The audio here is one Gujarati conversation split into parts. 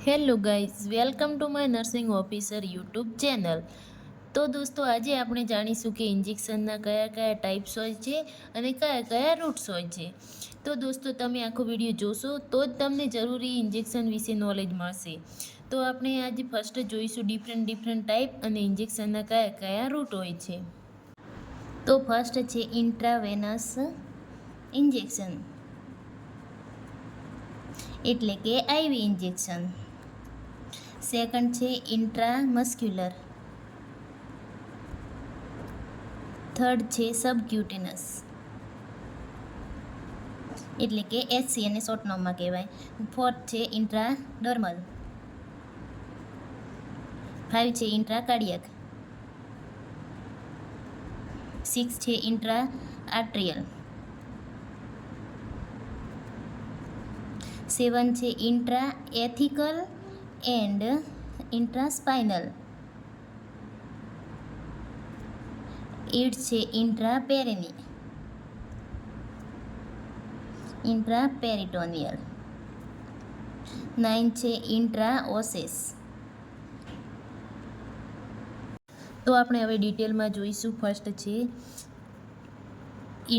Hello guys, welcome to my nursing officer YouTube channel. તો દોસ્તો, આજે આપણે જાણીશું કે ઇન્જેક્શનના કયા કયા ટાઈપ્સ હોય છે અને કયા કયા રૂટ્સ હોય છે. તો દોસ્તો, તમે આખો વિડીયો જોશો તો જ તમને જરૂરી ઇન્જેક્શન વિશે નોલેજ મળશે. તો આપણે આજે ફર્સ્ટ જોઈશું ડિફરન્ટ ટાઈપ અને ઇન્જેક્શનના કયા કયા રૂટ હોય છે. તો ફર્સ્ટ છે ઇન્ટ્રાવેનસ ઇન્જેક્શન, એટલે કે આઈવી ઇન્જેક્શન. સેકન્ડ છે ઇન્ટ્રામસ્ક્યુલર. થર્ડ છે સબક્યુટેનસ, એટલે કે એચસી અને શોર્ટ નોમમાં કહેવાય. ફોર્થ છે ઇન્ટ્રાડર્મલ. 5 છે ઇન્ટ્રાકાર્ડિયક. 6 છે ઇન્ટ્રા આર્ટ્રિયલ. 7 છે ઇન્ટ્રા એથિકલ એન્ડ ઇન્ટ્રાસ્પાઇનલ. 8 છે ઇન્ટ્રાપેરિટોનિયલ. 9 છે ઇન્ટ્રાઓસેસ. તો આપણે હવે ડિટેલમાં જોઈશું. ફર્સ્ટ છે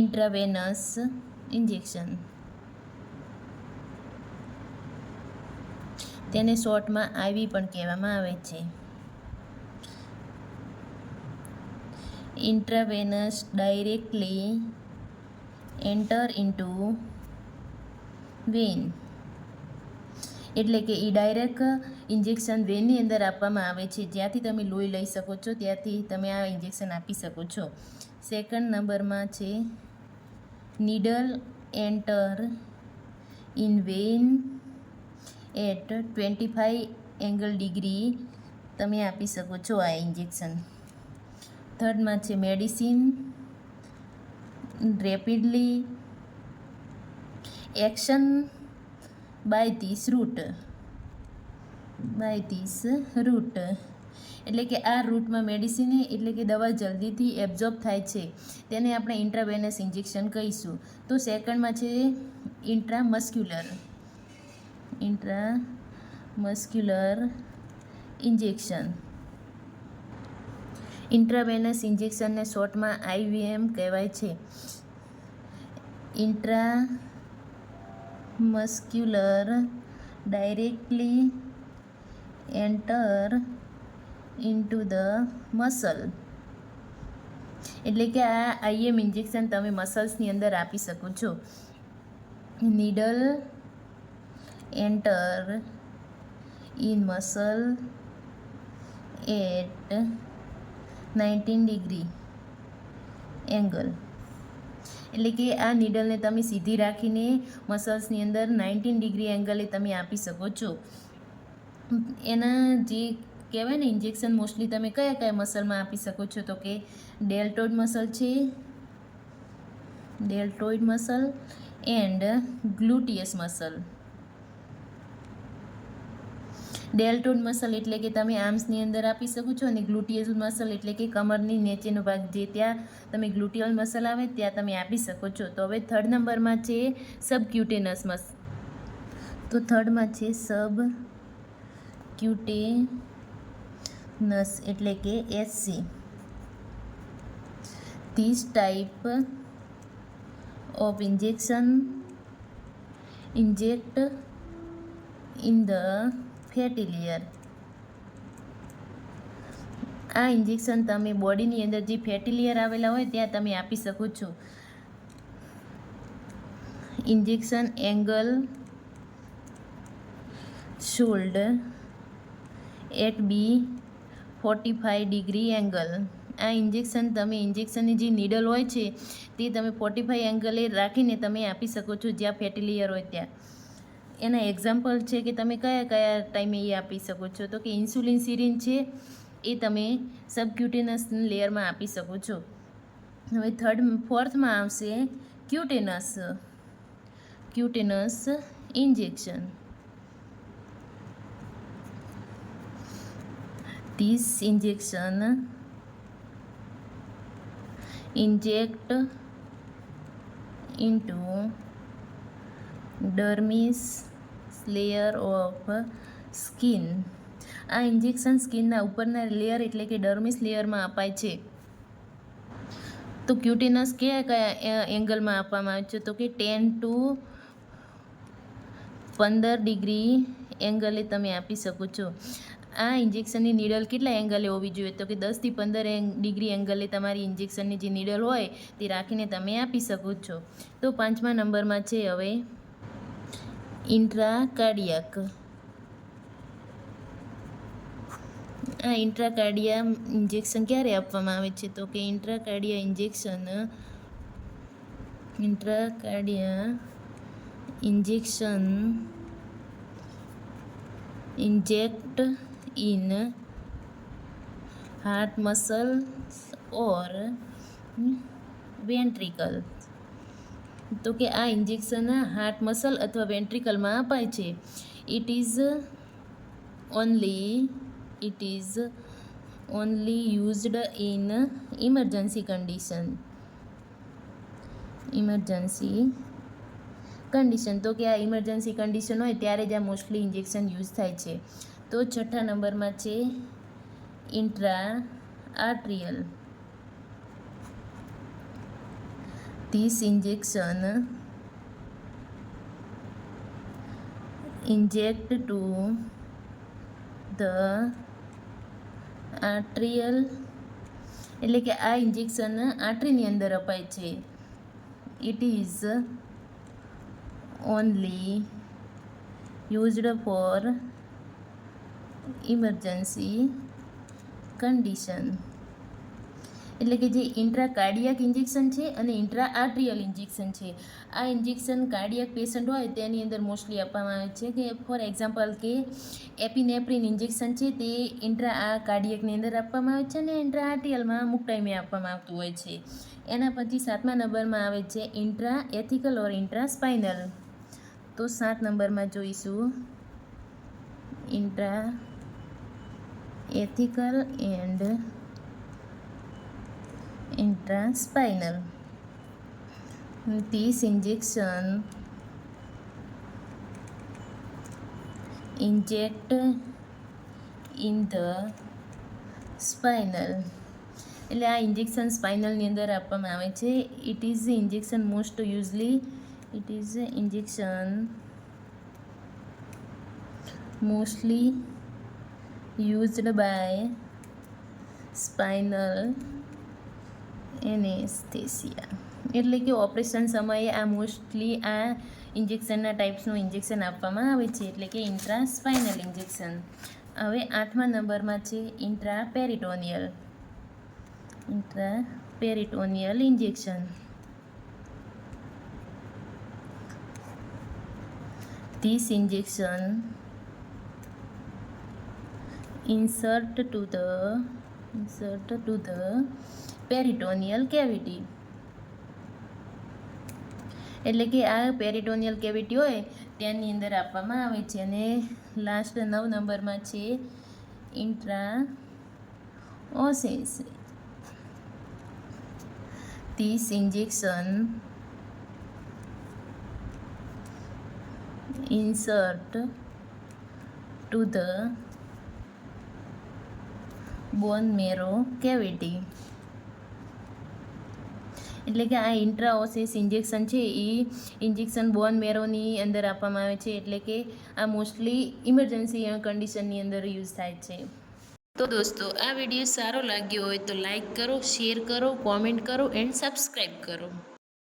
ઇન્ટ્રાવેનસ ઇન્જેક્શન. તેને શોર્ટમાં આઈવી પણ કહેવામાં આવે છે. Intravenous directly enter into van, એટલે કે એ ડાયરેક્ટ ઇન્જેક્શન વેનની અંદર આપવામાં આવે છે. જ્યાંથી તમે લોહી લઈ શકો છો ત્યાંથી તમે આ ઇન્જેક્શન આપી શકો છો. સેકન્ડ નંબરમાં છે needle enter in vein at 25 degree તમે આપી શકો છો આ ઇન્જેક્શન. થર્ડમાં છે medicine rapidly action by this route, એટલે કે આ રૂટમાં મેડિસિન એટલે કે દવા જલ્દીથી એબ્ઝોર્બ થાય છે, તેને આપણે ઇન્ટ્રાવેનસ ઇન્જેક્શન કહીશું. તો સેકન્ડમાં છે ઇન્ટ્રામસ્ક્યુલર ઇન્જેક્શન. ઇન્ટ્રાવેનસ ઇન્જેક્શનને શોર્ટમાં આઈવીએમ કહેવાય છે. Intramuscular directly enter into the muscle, એટલે કે આ આઈએમ ઇન્જેક્શન તમે મસલ્સની અંદર આપી શકો છો. Needle enter in muscle at 19 degree angle, એટલે કે આ નીડલને તમે સીધી રાખીને મસલ્સની અંદર 19 ડિગ્રી એંગલે તમે આપી શકો છો. એના જે કહેવાય ને ઇન્જેક્શન મોસ્ટલી તમે કયા કયા મસલમાં આપી શકો છો, તો કે ડેલ્ટોઇડ મસલ એન્ડ ગ્લુટિયસ મસલ. ડેલ્ટોઇડ મસલ એટલે કે તમે આર્મ્સની અંદર આપી શકો છો, અને ગ્લુટિયસ મસલ એટલે કે કમરની નીચેનો ભાગ, જે ત્યાં તમે ગ્લુટિયલ મસલ આવે ત્યાં તમે આપી શકો છો. તો હવે થર્ડ નંબરમાં છે સબક્યુટેનસ મસલ. તો થર્ડમાં છે સબક્યુટેનસ એટલે કે HC. This type of inject in the fatty layer. આ ઇન્જેક્શન તમે બોડીની અંદર જે ફેટી લેયર આવેલા હોય ત્યાં તમે આપી શકો છો. Injection angle should at be 45 degree angle. આ ઇન્જેક્શન તમે ઇન્જેક્શનની જે નીડલ હોય છે તે તમે 45 એંગલે રાખીને તમે આપી શકો છો જ્યાં ફેટી લેયર હોય ત્યાં. એના એક્ઝામ્પલ છે કે તમે કયા કયા ટાઈમે એ આપી શકો છો, તો કે ઇન્સ્યુલિન સિરિન છે એ તમે સબક્યુટેનસ લેયરમાં આપી શકો છો. હવે ફોર્થમાં આવશે cutaneous injection. This injection inject into dermis layer of skin. આ ઇન્જેક્શન સ્કિનના ઉપરના લેયર એટલે કે ડર્મિસ લેયરમાં અપાય છે. તો ક્યુટિનસ કયા એંગલમાં આપવામાં આવે છે? તો કે 10 to 15 ડિગ્રી એંગલે તમે આપી શકો છો. આ ઇન્જેક્શનની નીડલ કેટલા એંગલે હોવી જોઈએ? તો કે 10 થી 15 ડિગ્રી એંગલે તમારી ઇન્જેક્શનની જે નીડલ હોય તે રાખીને તમે આપી શકો છો. તો 5મા નંબરમાં છે હવે ઇન્ટ્રાકાર્ડિયાક. આ ઇન્ટ્રાકાર્ડિયા ઇન્જેક્શન ક્યારે આપવામાં આવે છે? તો કે ઇન્ટ્રાકાર્ડિયા injection inject in heart muscle or ventricle. તો કે આ ઇન્જેક્શન હાર્ટ મસલ અથવા વેન્ટ્રિકલમાં અપાય છે. It is only used in emergency condition. તો કે આ ઇમરજન્સી કન્ડિશન હોય ત્યારે જ આ મોસ્ટલી ઇન્જેક્શન યુઝ થાય છે. તો 6થા નંબરમાં છે intra arterial. This injection inject to the arterial એટલે કે આ ઇન્જેક્શન આર્ટરીની અંદર અપાય છે. It is only used for emergency condition. એટલે કે જે ઇન્ટ્રાકાર્ડિયાક ઇન્જેક્શન છે અને ઇન્ટ્રા આર્ટ્રિયલ ઇન્જેક્શન છે. આ ઇન્જેક્શન કાર્ડિયાક પેશન્ટ હોય તેની અંદર મોસ્ટલી આપવામાં આવે છે. કે ફોર એક્ઝામ્પલ કે એપિનેફ્રિન ઇન્જેક્શન છે તે ઇન્ટ્રા કાર્ડિયાકની અંદર આપવામાં આવે છે અને ઇન્ટ્રા આર્ટ્રિયલમાં અમુક ટાઈમે આપવામાં આવતું હોય છે. એના પછી 7મા નંબરમાં આવે છે ઇન્ટ્રા એથિકલ ઓર ઇન્ટ્રા સ્પાઇનલ. તો 7 નંબરમાં જોઈશું intra ethical and intraspinal. This injection inject in the spinal. એટલે આ ઇન્જેક્શન સ્પાઇનલની અંદર આપવામાં આવે છે. It is injection mostly used by spinal anaesthesia. એટલે કે ઓપરેશન સમયે આ મોસ્ટલી આ ઇન્જેક્શનના ટાઈપ્સનું ઇન્જેક્શન આપવામાં આવે છે. એટલે કે ઇન્ટ્રાસ્પાઇનલ ઇન્જેક્શન. હવે 8મા નંબરમાં છે intraperitoneal injection. This injection insert to the peritoneal cavity. એટલે કે આ પેરિટોનિયલ કેવિટી હોય તેની અંદર આપવામાં આવે છે. અને લાસ્ટ 9 નંબરમાં છે intraosseous. This injection insert to the bone marrow cavity. એટલે કે આ ઇન્ટ્રાઓસેસ ઇન્જેક્શન છે એ ઇન્જેક્શન બોન મેરોની અંદર આપવામાં આવે છે. એટલે કે આ મોસ્ટલી ઇમરજન્સી કન્ડિશનની અંદર યુઝ થાય છે. તો દોસ્તો આ વિડીયો સારો લાગ્યો હોય તો લાઈક કરો, શેર કરો, કોમેન્ટ કરો એન્ડ સબસ્ક્રાઈબ કરો.